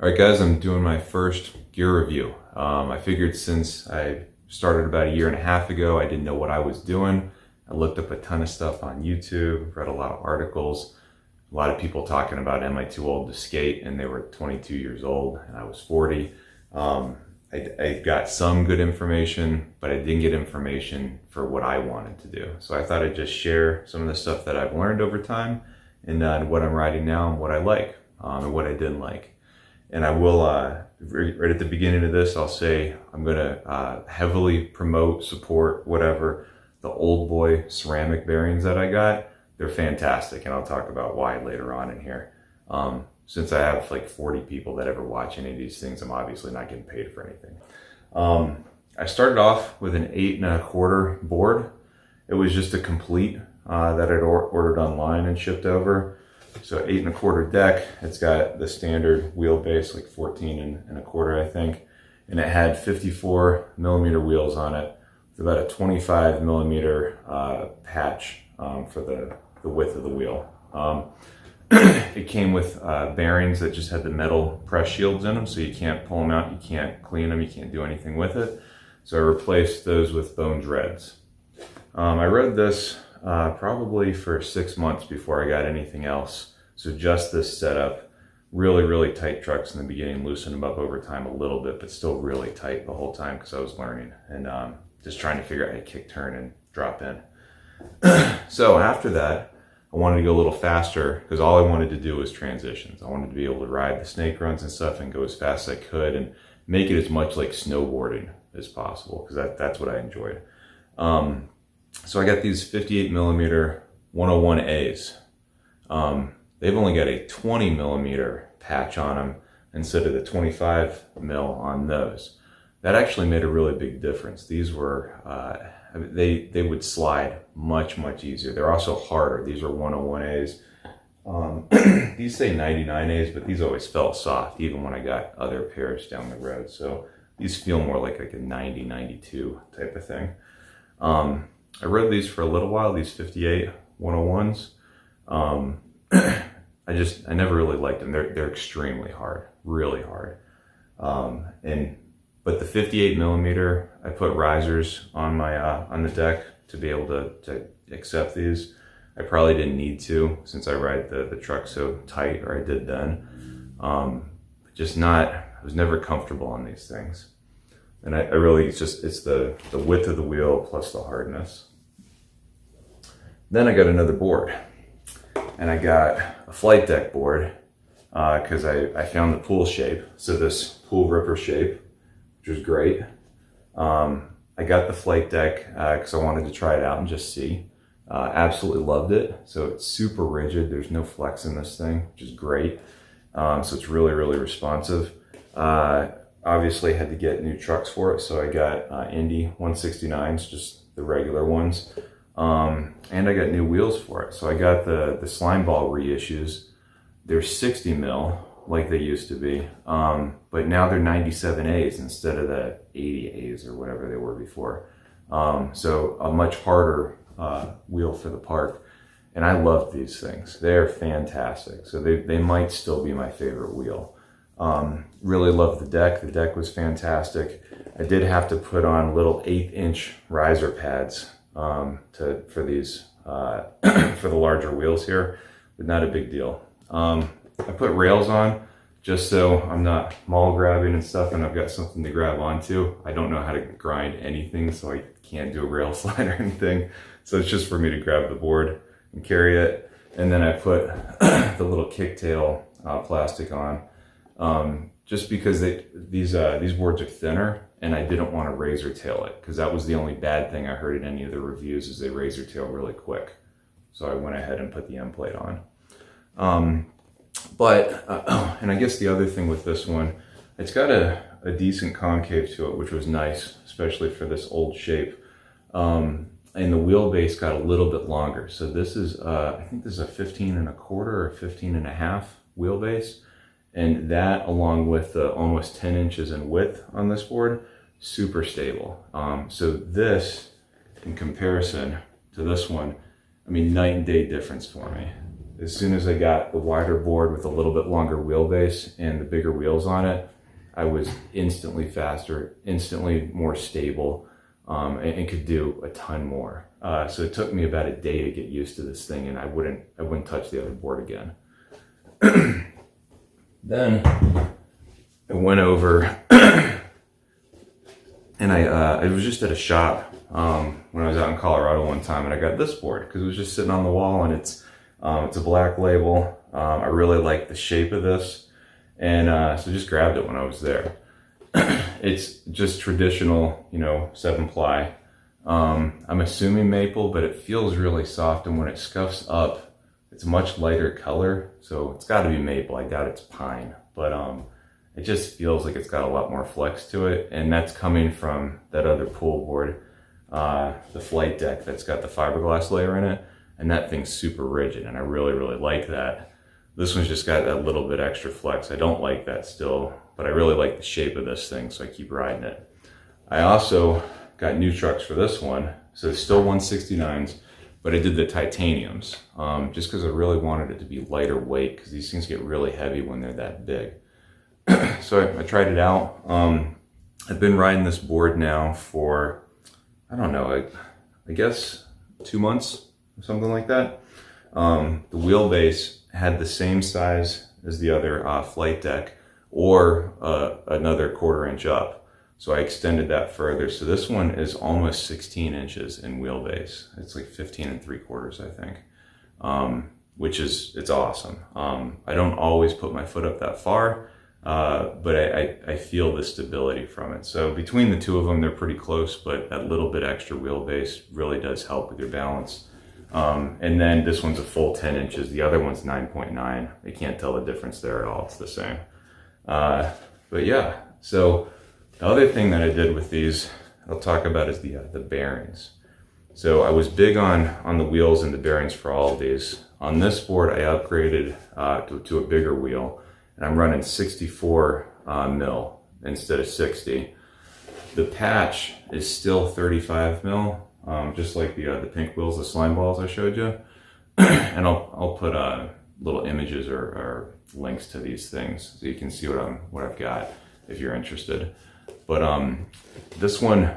All right, guys, I'm doing my first gear review. I figured since I started about a year and a half ago, I didn't know what I was doing. I looked up a ton of stuff on YouTube, read a lot of articles, a lot of people talking about, am I too old to skate? And they were 22 years old and I was 40. I got some good information, but I didn't get information for what I wanted to do. So I thought I'd just share some of the stuff that I've learned over time and what I'm riding now and what I like and what I didn't like. And I will, right at the beginning of this, I'll say I'm going to heavily promote, support, whatever, the Old Boy ceramic bearings that I got. They're fantastic, and I'll talk about why later on in here. Since I have like 40 people that ever watch any of these things, I'm obviously not getting paid for anything. I started off with an 8 1/4 board. It was just a complete that I'd ordered online and shipped over. So 8 1/4 deck. It's got the standard wheelbase, like 14 1/4, I think. And it had 54 millimeter wheels on it with about a 25 millimeter patch for the width of the wheel. It came with bearings that just had the metal press shields in them, so you can't pull them out, you can't clean them, you can't do anything with it. So I replaced those with bone dreads. I rode this probably for 6 months before I got anything else. So just this setup, really tight trucks in the beginning, loosened them up over time a little bit, but still really tight the whole time because I was learning and just trying to figure out how to kick, turn, and drop in. So after that, I wanted to go a little faster because all I wanted to do was transitions. I wanted to be able to ride the snake runs and stuff and go as fast as I could and make it as much like snowboarding as possible because that's what I enjoyed. So I got these 58 millimeter 101As. They've only got a 20 millimeter patch on them instead of the 25 mil on those. That actually made a really big difference. These were, they would slide much easier. They're also harder. These are 101As. These say 99As, but these always felt soft, even when I got other pairs down the road. So these feel more like a 90, 92 type of thing. I rode these for a little while, these 58 101s. I never really liked them. They're extremely hard, really hard. But the 58 millimeter, I put risers on my on the deck to be able to accept these. I probably didn't need to since I ride the truck so tight, or I did then. I was never comfortable on these things. And I really, it's the width of the wheel plus the hardness. Then I got another board. And I got a flight deck board because I found the pool shape. So this pool ripper shape, which was great. I got the flight deck because I wanted to try it out and just see. Absolutely loved it. So it's super rigid. There's no flex in this thing, which is great. So it's really responsive. Obviously had to get new trucks for it. So I got Indy 169s, just the regular ones. And I got new wheels for it. So I got the slime ball reissues. They're 60 mil like they used to be. But now they're 97As instead of the 80As or whatever they were before. So a much harder wheel for the park. And I love these things. They're fantastic. So they might still be my favorite wheel. Really love the deck. The deck was fantastic. I did have to put on little 1/8" riser pads for these for the larger wheels here, but not a big deal. I put rails on just so I'm not maul grabbing and stuff, and I've got something to grab onto. I don't know how to grind anything, so I can't do a rail slide or anything. So it's just for me to grab the board and carry it. And then I put the little kicktail plastic on, just because these boards are thinner. And I didn't want to razor tail it because that was the only bad thing I heard in any of the reviews is they razor tail really quick. So I went ahead and put the end plate on. And I guess the other thing with this one, it's got a decent concave to it, which was nice, especially for this old shape. And the wheelbase got a little bit longer. So this is, I think this is a 15 1/4 or 15 1/2 wheelbase. And that, along with the almost 10 inches in width on this board, super stable. So this, in comparison to this one, I mean, night and day difference for me. as soon as I got the wider board with a little bit longer wheelbase and the bigger wheels on it, I was instantly faster, instantly more stable, and could do a ton more. So it took me about a day to get used to this thing, and I wouldn't touch the other board again. Then I went over and I was just at a shop when I was out in Colorado one time, and I got this board because it was just sitting on the wall, and it's a black label. I really like the shape of this, and so just grabbed it when I was there. It's just traditional, 7-ply. I'm assuming maple, but it feels really soft, and when it scuffs up, it's a much lighter color, so it's got to be maple. I doubt it's pine, but it just feels like it's got a lot more flex to it, and that's coming from that other pool board, the Flight Deck, that's got the fiberglass layer in it, and that thing's super rigid, and I really, really like that. This one's just got that little bit extra flex. I don't like that still, but I really like the shape of this thing, so I keep riding it. I also got new trucks for this one, so it's still 169s, but I did the titaniums, just because I really wanted it to be lighter weight, because these things get really heavy when they're that big. So I tried it out. I've been riding this board now for, I don't know, I guess 2 months, or something like that. The wheelbase had the same size as the other Flight Deck, or another 1/4 inch up. So I extended that further. So this one is almost 16 inches in wheelbase. It's like 15 3/4, I think, which is, it's awesome. I don't always put my foot up that far, but I feel the stability from it. So between the two of them, they're pretty close, but that little bit extra wheelbase really does help with your balance. And then this one's a full 10 inches. The other one's 9.9. You can't tell the difference there at all. It's the same. But yeah, so the other thing that I did with these, I'll talk about, is the bearings. So I was big on the wheels and the bearings for all of these. On this board, I upgraded to a bigger wheel, and I'm running 64 mil instead of 60. The patch is still 35 mil, just like the pink wheels, the slime balls I showed you. And I'll put little images or links to these things so you can see what I've got if you're interested. But this one,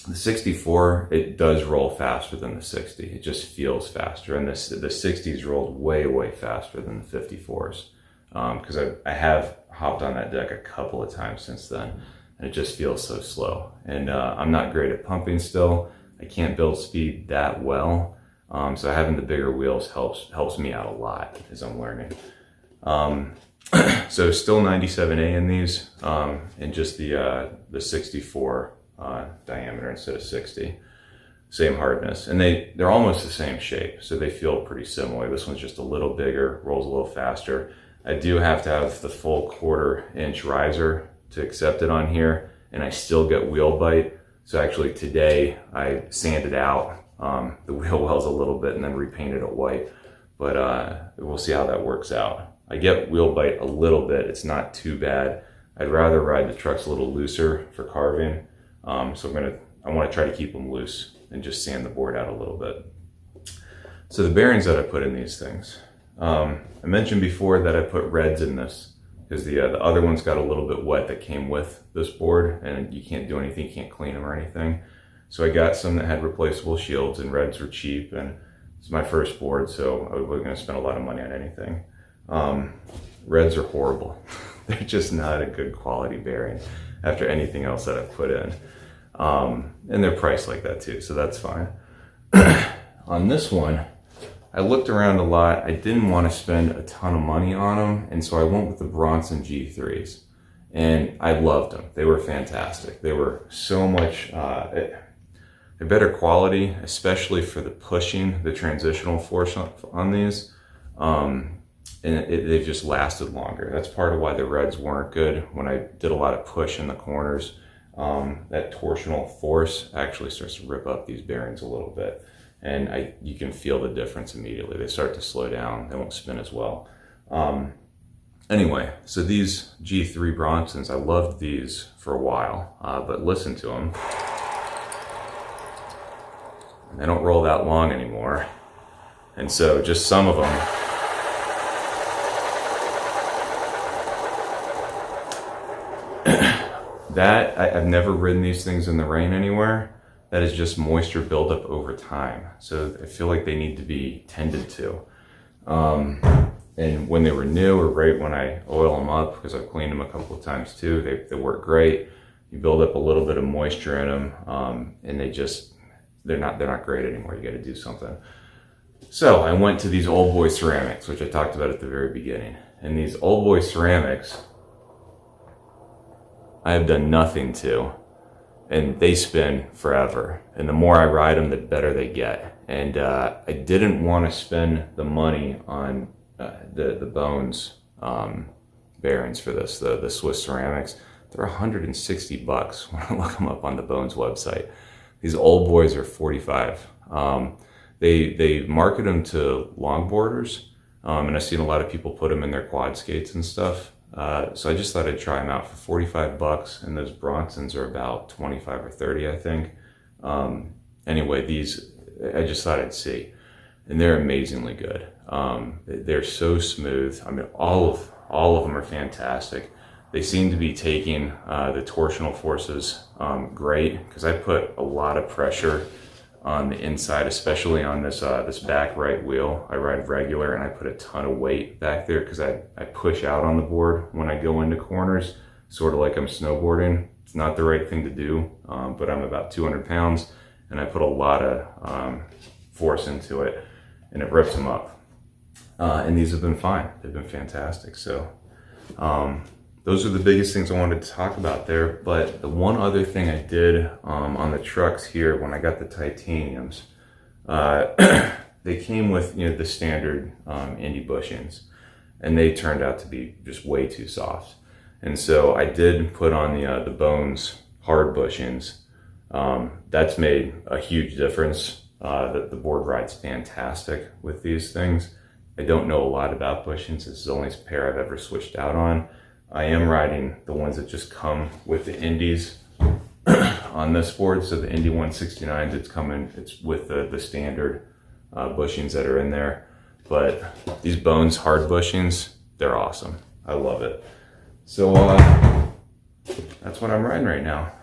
the 64, it does roll faster than the 60. It just feels faster, and the 60s rolled way faster than the 54s, because I have hopped on that deck a couple of times since then, and it just feels so slow. And I'm not great at pumping still. I can't build speed that well, so having the bigger wheels helps me out a lot as I'm learning. So still 97A in these, and just the 64 diameter instead of 60. Same hardness, and they're almost the same shape, so they feel pretty similar. This one's just a little bigger, rolls a little faster. I do have to have the full 1/4 inch riser to accept it on here, and I still get wheel bite. So actually today I sanded out the wheel wells a little bit and then repainted it white, but we'll see how that works out. I get wheel bite a little bit. It's not too bad. I'd rather ride the trucks a little looser for carving. So I want to try to keep them loose and just sand the board out a little bit. So the bearings that I put in these things, I mentioned before that I put reds in this because the other ones got a little bit wet that came with this board, and you can't do anything, you can't clean them or anything. So I got some that had replaceable shields, and reds were cheap, and it's my first board, so I wasn't going to spend a lot of money on anything. Reds are horrible. They're just not a good quality bearing after anything else that I've put in. And they're priced like that too, so that's fine. On this one, I looked around a lot. I didn't want to spend a ton of money on them, and so I went with the Bronson G3s. And I loved them. They were fantastic. They were so much a better quality, especially for the pushing, the transitional force on these. And they've just lasted longer. That's part of why the reds weren't good. When I did a lot of push in the corners, that torsional force actually starts to rip up these bearings a little bit. And you can feel the difference immediately. They start to slow down. They won't spin as well. Anyway, so these G3 Bronsons, I loved these for a while, but listen to them. They don't roll that long anymore. And so just some of them I've never ridden these things in the rain anywhere. That is just moisture buildup over time. So I feel like they need to be tended to. And when they were new, or right when I oil them up, because I've cleaned them a couple of times too, they work great. You build up a little bit of moisture in them, and they're not great anymore. You got to do something. So I went to these Old Boy ceramics, which I talked about at the very beginning. And these Old Boy ceramics, I have done nothing to, and they spin forever. And the more I ride them, the better they get. And I didn't want to spend the money on the Bones bearings for this, the Swiss ceramics. They're $160 when I look them up on the Bones website. These Old Boys are $45. They market them to longboarders, and I've seen a lot of people put them in their quad skates and stuff. So I just thought I'd try them out for $45, and those Bronsons are about 25 or 30, I think. Anyway, these I just thought I'd see, and they're amazingly good. They're so smooth. I mean, all of them are fantastic. They seem to be taking the torsional forces great, because I put a lot of pressure on the inside, especially on this back right wheel. I ride regular, and I put a ton of weight back there because I push out on the board when I go into corners, sort of like I'm snowboarding. It's not the right thing to do, but I'm about 200 pounds, and I put a lot of force into it, and it rips them up. And these have been fine. They've been fantastic. So those are the biggest things I wanted to talk about there. But the one other thing I did on the trucks here, when I got the titaniums, they came with, the standard Indy bushings, and they turned out to be just way too soft. And so I did put on the Bones hard bushings. That's made a huge difference. The board rides fantastic with these things. I don't know a lot about bushings. This is the only pair I've ever switched out on. I am riding the ones that just come with the Indies on this board. So the Indy 169s, it's with the standard bushings that are in there. But these Bones hard bushings, they're awesome. I love it. So that's what I'm riding right now.